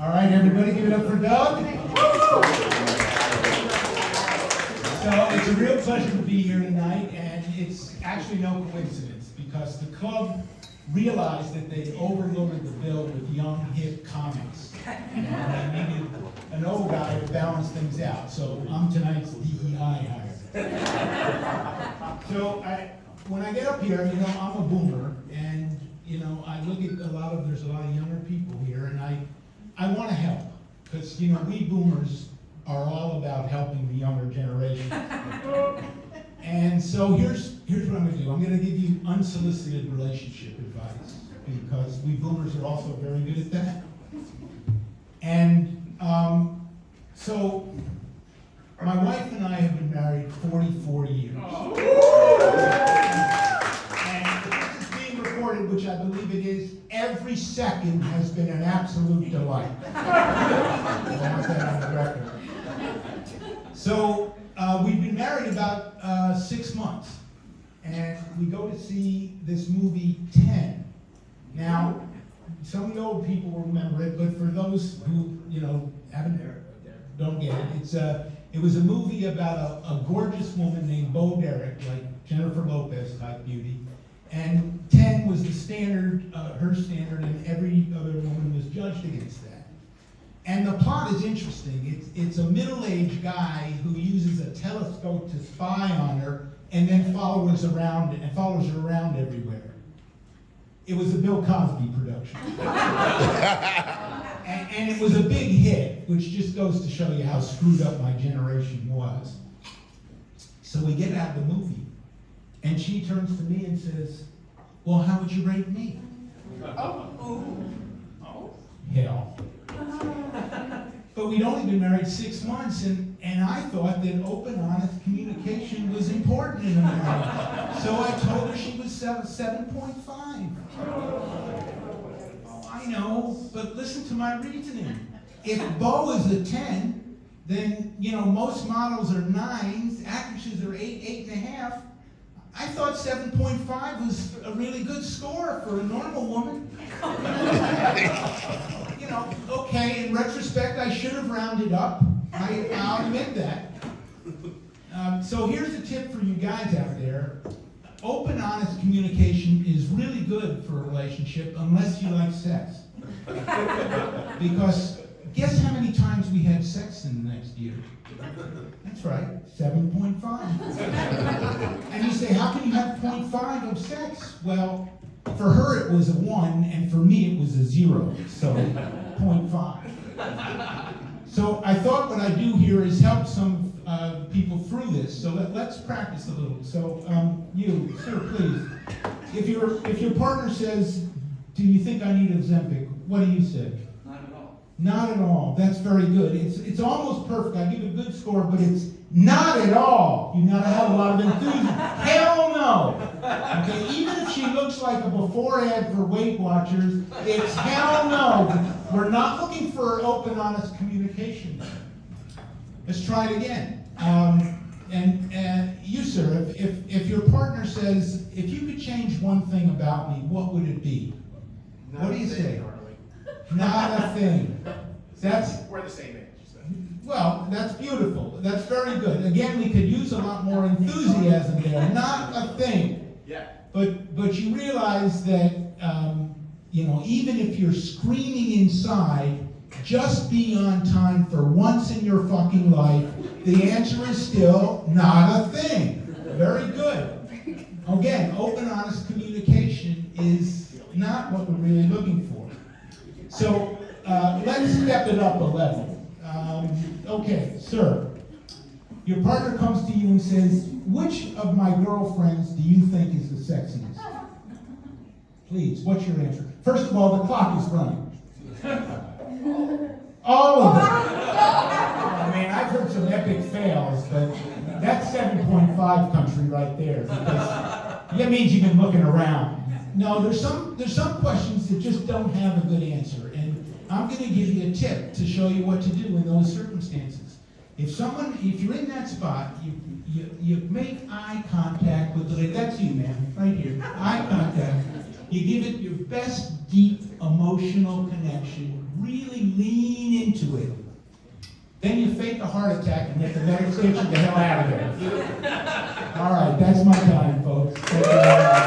All right, everybody give it up for Doug. So it's a real pleasure to be here tonight, and it's actually no coincidence because the club realized that they overloaded the bill with young, hip comics. And they needed an old guy to balance things out, so I'm tonight's DEI hire. So when I get up here, I'm a boomer, and I look at there's a lot of younger people here, and I want to help, because we boomers are all about helping the younger generation. And so here's what I'm going to do. I'm going to give you unsolicited relationship advice, because we boomers are also very good at that. And so my wife and I have been married 44 years. And if this is being recorded, which I believe it is, every second has been an absolute delight. I want that on the record. So we've been married about 6 months, and we go to see this movie 10. Now, some of the old people will remember it, but for those who don't get it, it was a movie about a gorgeous woman named Bo Derek, like Jennifer Lopez type beauty, and 10 was the standard, her standard, and every other woman was judged against that. And the plot is interesting. It's a middle-aged guy who uses a telescope to spy on her, and then follows her around everywhere. It was a Bill Cosby production. and it was a big hit, which just goes to show you how screwed up my generation was. So we get out of the movie, and she turns to me and says, "Well, how would you rate me?" Hell. But we'd only been married 6 months, and I thought that open, honest communication was important in a marriage. So I told her she was 7.5. Oh, I know, but listen to my reasoning. If Bo is a 10, then, most models are 9s, actresses are 8, 8.5. I thought 7.5 was a really good score for a normal woman. Okay, in retrospect, I should have rounded up. I'll admit that. So here's a tip for you guys out there. Open, honest communication is really good for a relationship unless you like sex. Because guess how many times we had sex in the next year? That's right, 7.5. And you say, how can you have 0.5 of sex? Well, for her it was a 1, and for me it was a 0, so 0.5. So I thought what I'd do here is help some people through this, so let's practice a little. So you, sir, please. If your partner says, "Do you think I need Ozempic?" What do you say? Not at all. Not at all. That's very good. It's almost perfect. I give it a good score, but it's not at all. You gotta have a lot of enthusiasm. Hell no. Okay, even if she looks like a before ad for Weight Watchers, it's hell no. We're not looking for open, honest communication. Let's try it again. And you, sir, if your partner says, "If you could change one thing about me, what would it be?" What do you say? Darling. Not a thing. We're the same age. So. Well, that's beautiful. That's very good. Again, we could use a lot more enthusiasm there. Not a thing. Yeah. But you realize that even if you're screaming inside, just be on time for once in your fucking life. The answer is still not a thing. Very good. Again, open, honest communication is not what we're really looking for. So let's step it up a level. Okay, sir. Your partner comes to you and says, "Which of my girlfriends do you think is the sexiest?" Please, what's your answer? First of all, the clock is running. All of them. I mean, I've heard some epic fails, but that's 7.5 country right there. Because that means you've been looking around. No, there's some questions that just don't have a good answer, and I'm going to give you a tip to show you what to do in those circumstances. If you're in that spot, you make eye contact with the lady. That's you, man, right here. Eye contact. You give it your best deep emotional connection. Really lean to it. Then you fake a heart attack and let the medics get you the hell out of there. All right, that's my time.